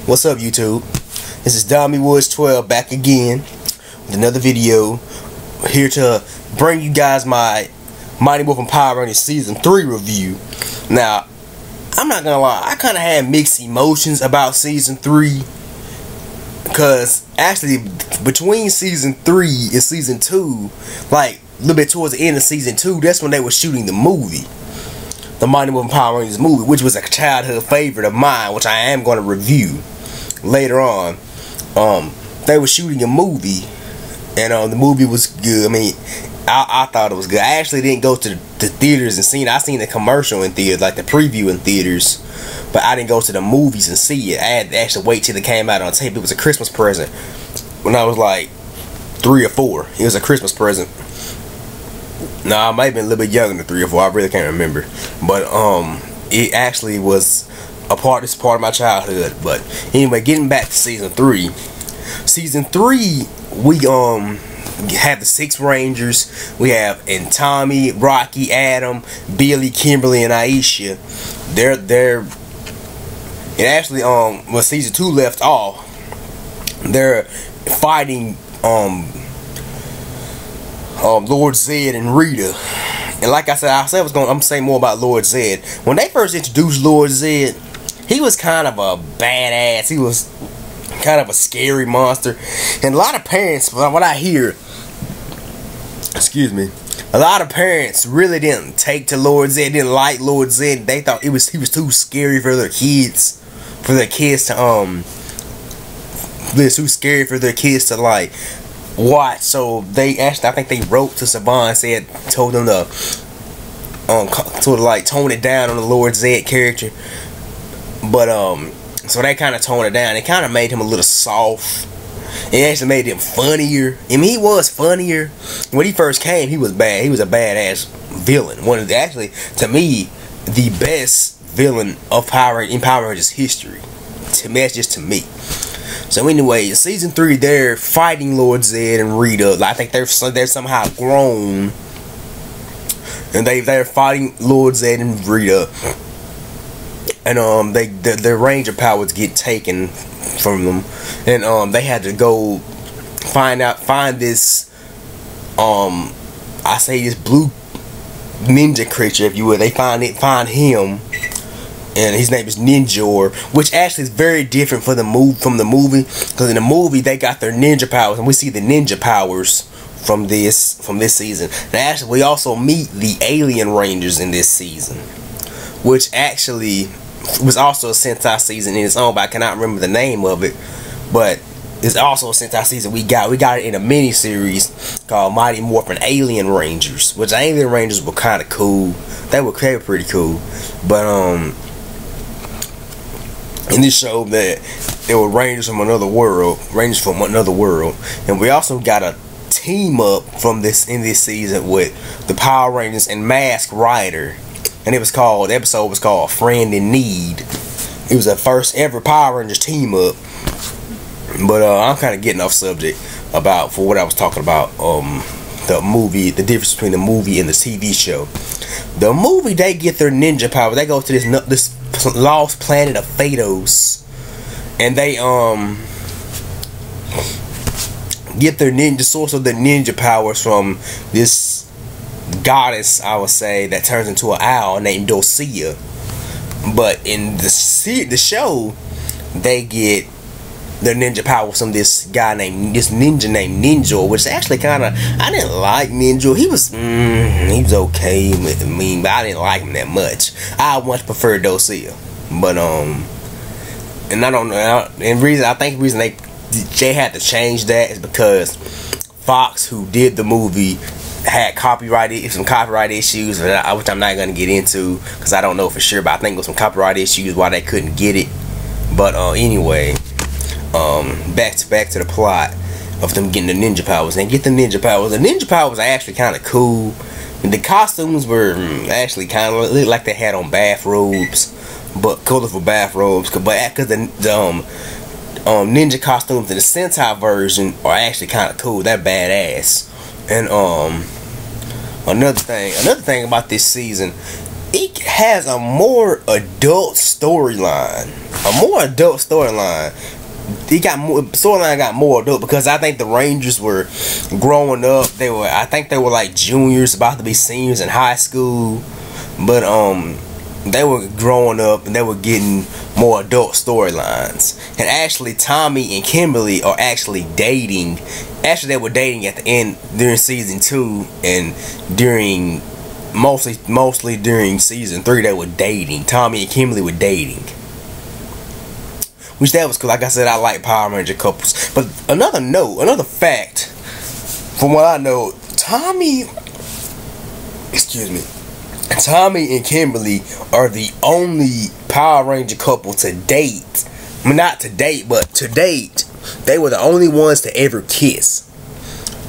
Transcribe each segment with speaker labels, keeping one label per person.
Speaker 1: What's up, YouTube? This is Dommy Woods 12 back again with another video, here to bring you guys my Mighty Morphin Power Rangers Season 3 review. Now, I'm not gonna lie, I kind of had mixed emotions about Season 3, because actually between Season 3 and Season 2, like a little bit towards the end of Season 2, that's when they were shooting the movie, the Mighty Morphin Power Rangers movie, which was a childhood favorite of mine, which I am going to review later on. They were shooting a movie, and the movie was good. I mean, I thought it was good. I actually didn't go to the theaters and see it. I seen the commercial in theaters, like the preview in theaters, but I didn't go to the movies and see it. I had to actually wait till it came out on tape. It was a Christmas present when I was like 3 or 4. It was a Christmas present. No, I might have been a little bit younger than 3 or 4. I really can't remember. But it actually was this part of my childhood. But anyway, getting back to Season 3. Season 3, we have the 6 Rangers. We have Tommy, Rocky, Adam, Billy, Kimberly, and Aisha. They're it actually when Season 2 left off, they're fighting Lord Zed and Rita. And like I said, I'm saying more about Lord Zed. When they first introduced Lord Zed, he was kind of a badass. He was kind of a scary monster. And a lot of parents, what I hear, excuse me, a lot of parents really didn't take to Lord Zed, didn't like Lord Zed. They thought he was too scary for their kids. Too scary for their kids to like watch. So they actually, I think they wrote to Saban, told them to sort of like tone it down on the Lord Zed character. But so they kind of toned it down. It kind of made him a little soft. It actually made him funnier. I mean, he was funnier when he first came. He was bad. He was a badass villain. One of the, actually, to me, the best villain of Power Rangers history. To me, that's just to me. So anyway, in Season 3, they're fighting Lord Zed and Rita. I think they're somehow grown, and they're fighting Lord Zed and Rita, and their Ranger powers get taken from them, and they had to go find this this blue ninja creature, if you will. They find him. And his name is Ninjor, which actually is very different from the movie, because in the movie they got their ninja powers, and we see the ninja powers from this season. And actually, we also meet the Alien Rangers in this season, which actually was also a Sentai season in its own, but I cannot remember the name of it. But it's also a Sentai season. We got it in a mini series called Mighty Morphin Alien Rangers, which Alien Rangers were kind of cool. They were pretty cool, but and this showed that there were Rangers from another world, and we also got a team up in this season with the Power Rangers and Mask Rider, and the episode was called Friend in Need. It was the first ever Power Rangers team up. But I'm kind of getting off subject for what I was talking about. The movie, the difference between the movie and the TV show. The movie, they get their ninja power. They go to this lost planet of Phaedos, and they get their source of their ninja powers from this goddess, I would say, that turns into an owl named Dulcia. But in the show, they get their ninja powers from this ninja named Ninjor, which actually kind of, I didn't like Ninjor. He was okay, but I didn't like him that much. I much prefer Dulcia, but and I don't know. And I think the reason they had to change that is because Fox, who did the movie, had some copyright issues, which I'm not gonna get into because I don't know for sure. But I think it was some copyright issues why they couldn't get it. But anyway. Back to the plot of them getting the ninja powers. And get the ninja powers. The ninja powers are actually kind of cool. And the costumes were actually kind of looked like they had on bathrobes, but colorful bathrobes. Because the ninja costumes in the Sentai version are actually kind of cool. They're badass. And another thing about this season, it has a more adult storyline. It got more storyline, got more adult, because I think the Rangers were growing up. I think they were like juniors, about to be seniors in high school, but they were growing up and they were getting more adult storylines. And actually, Tommy and Kimberly are actually dating. Actually, they were dating at the end during season 2, and during mostly during season 3 they were dating. Tommy and Kimberly were dating, which that was cool. Like I said, I like Power Ranger couples. But another fact, from what I know, Tommy and Kimberly are the only Power Ranger couple to date. I mean, not to date, but to date, they were the only ones to ever kiss.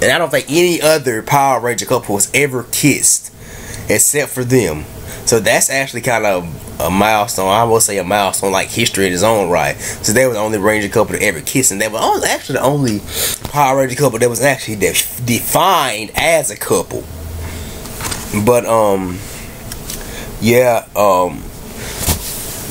Speaker 1: And I don't think any other Power Ranger couple has ever kissed except for them. So that's actually kind of a milestone. I will say a milestone, like history in its own right. So they were the only Ranger couple to ever kiss, and they were actually the only Power Ranger couple that was actually defined as a couple. But yeah,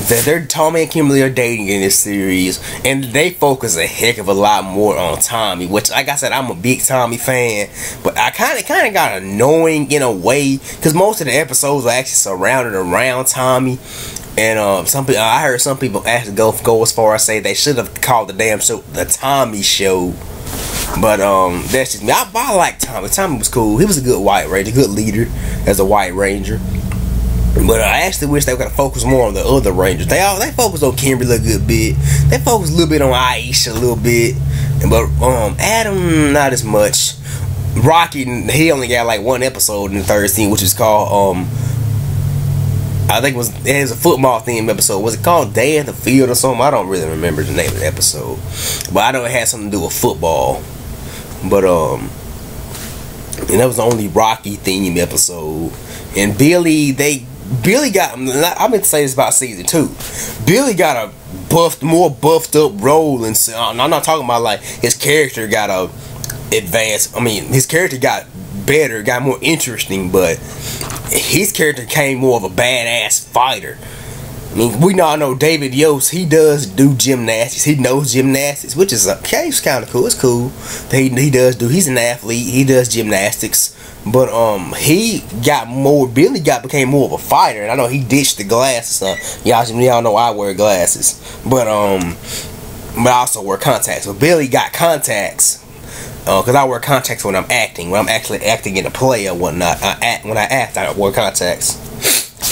Speaker 1: they're Tommy and Kimberly are dating in this series, and they focus a heck of a lot more on Tommy, which, like I said, I'm a big Tommy fan, but I kind of got annoying in a way, because most of the episodes are actually surrounded around Tommy. And I heard some people actually go as far as say they should have called the damn show the Tommy Show. But that's just me. I like Tommy. Tommy was cool. He was a good White Ranger, good leader as a White Ranger. But I actually wish they were gonna focus more on the other Rangers. They focused on Kimberly a good bit. They focused a little bit on Aisha a little bit. But Adam, not as much. Rocky, he only got like one episode in the third season, which is called I think it was a football themed episode. Was it called Day at the Field or something? I don't really remember the name of the episode, but I know it had something to do with football. But and that was the only Rocky themed episode. And Billy got, I've been saying this about season 2. Billy got a more buffed up role, and I'm not talking about like his character got a advanced. I mean, his character got better, got more interesting, but his character became more of a badass fighter. I mean, we all know David Yost, he does do gymnastics. He knows gymnastics, which is okay. It's kind of cool. It's cool. He's an athlete. He does gymnastics. But Billy became more of a fighter, and I know he ditched the glasses. Y'all know I wear glasses, but I also wear contacts. But Billy got contacts, because I wear contacts when I'm acting, when I'm actually acting in a play or whatnot. When I act, I wear contacts.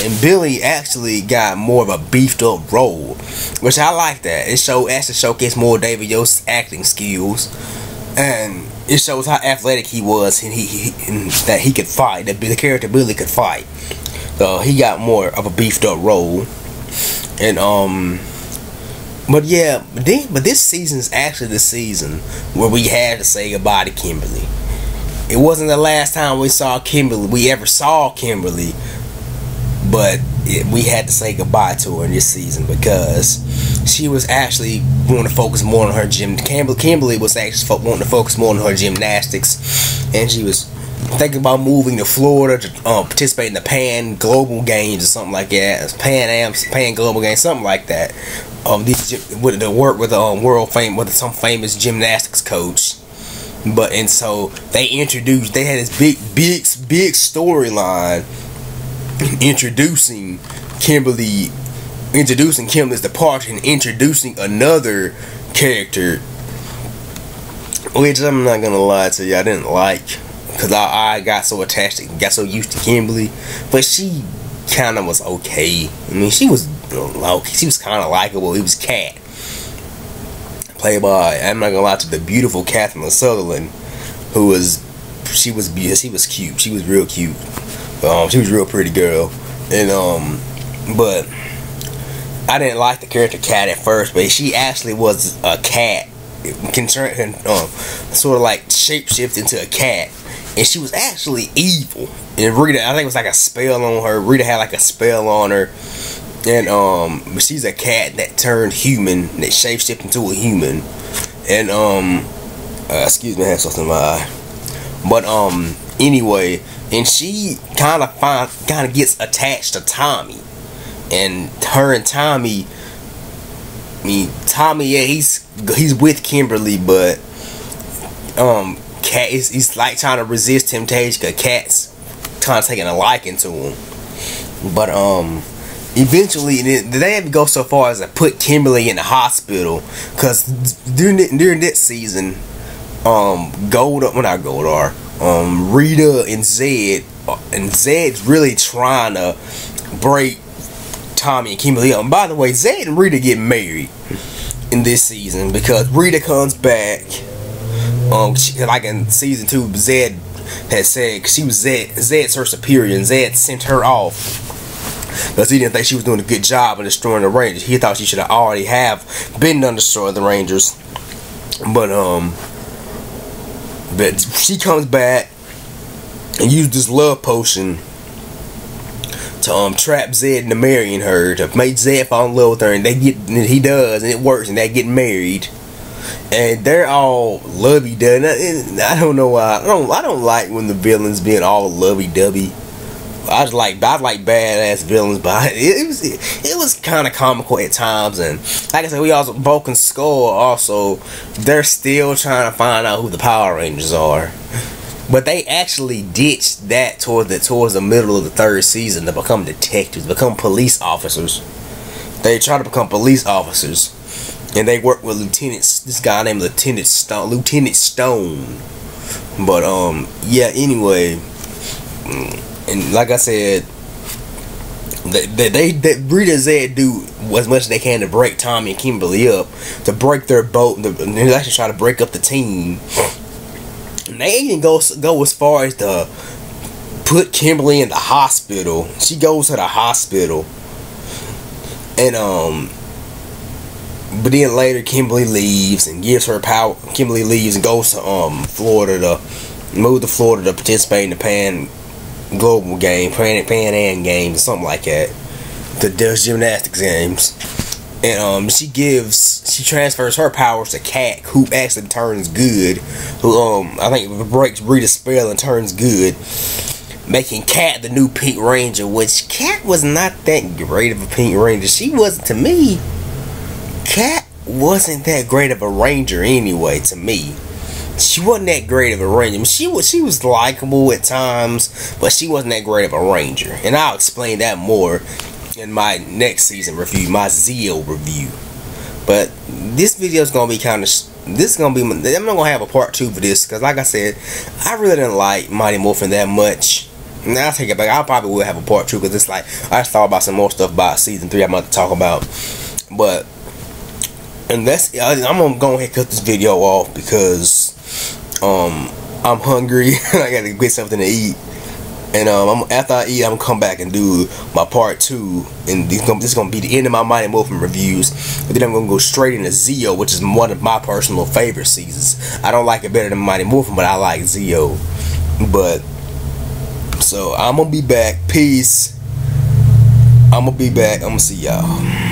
Speaker 1: And Billy actually got more of a beefed up role, which I like that. It actually showcased more of David Yost's acting skills, and it shows how athletic he was, and that he could fight. That the character Billy could fight. He got more of a beefed up role, and but this season is actually the season where we had to say goodbye to Kimberly. It wasn't the last time we ever saw Kimberly, but we had to say goodbye to her in this season, because she was actually wanting to focus more on her Kimberly was actually wanting to focus more on her gymnastics, and she was thinking about moving to Florida to participate in the Pan Global Games or something like that. Pan Global Games, something like that. To work with some famous gymnastics coach. So they had this big storyline introducing Kimberly's departure and introducing another character, which I'm not gonna lie to you, I didn't like, because I got so attached and got so used to Kimberly. But she kind of was okay. I mean, she was kind of likable. It was Kat, played by, I'm not gonna lie to, the beautiful Catherine Sutherland, she was cute. She was real cute. She was a real pretty girl, and but I didn't like the character Kat at first, but she actually was a cat, sort of like shapeshift into a cat, and she was actually evil. And Rita, I think it was like a spell on her. Rita had like a spell on her, and she's a cat that turned human, that shapeshifted into a human, and excuse me, I have something in my eye, but anyway. and she kind of gets attached to Tommy, and her and Tommy. I mean, Tommy, yeah, he's with Kimberly, but Cat he's like trying to resist temptation because Cat's kind of taking a liking to him. But eventually they even go so far as to put Kimberly in the hospital because during that season, Rita and Zed's really trying to break Tommy and Kimberly up. And by the way, Zed and Rita get married in this season because Rita comes back. Like in season 2, Zed had said she was Zed's her superior, and Zed sent her off because he didn't think she was doing a good job of destroying the Rangers. He thought she should have already been done destroying the Rangers. But she comes back and used this love potion to trap Zed into marrying her, to make Zed fall in love with her, and he does, and it works, and they get married. And they're all lovey-dovey. I don't know why. I don't like when the villains being all lovey-dovey. I like badass villains, but it was kind of comical at times. And like I said, we also Bulk and Skull also, they're still trying to find out who the Power Rangers are. But they actually ditched that towards the middle of the 3rd season to become detectives, become police officers. They try to become police officers. And they work with this guy named Lieutenant Stone. But yeah, anyway, and like I said, that Rita and Zed do as much as they can to break Tommy and Kimberly up, to break their boat, and they actually try to break up the team. And they even go as far as to put Kimberly in the hospital. She goes to the hospital, and but then later Kimberly leaves and gives her power. Kimberly leaves and goes to Florida to move to Florida to participate in the Pan Am games, something like that. The gymnastics games. And she transfers her powers to Cat, who actually turns good. Who I think breaks Rita's spell and turns good, making Cat the new Pink Ranger. Which Cat was not that great of a Pink Ranger. She wasn't, to me. Cat wasn't that great of a Ranger anyway. To me, she wasn't that great of a Ranger. I mean, she was likable at times, but she wasn't that great of a Ranger. And I'll explain that more in my next season review, my Zeo review. But this video is gonna be I'm not gonna have a part 2 for this because, like I said, I really didn't like Mighty Morphin that much. Now I take it back. I probably will have a part 2 because it's like I just thought about some more stuff about season 3 I'm about to talk about. But I'm gonna go ahead and cut this video off because I'm hungry and I gotta get something to eat. And after I eat, I'm gonna come back and do my part 2, and this is gonna be the end of my Mighty Morphin reviews. And then I'm gonna go straight into Zeo, which is one of my personal favorite seasons. I don't like it better than Mighty Morphin, but I like Zeo. But so I'm gonna be back. Peace. I'm gonna be back. I'm gonna see y'all.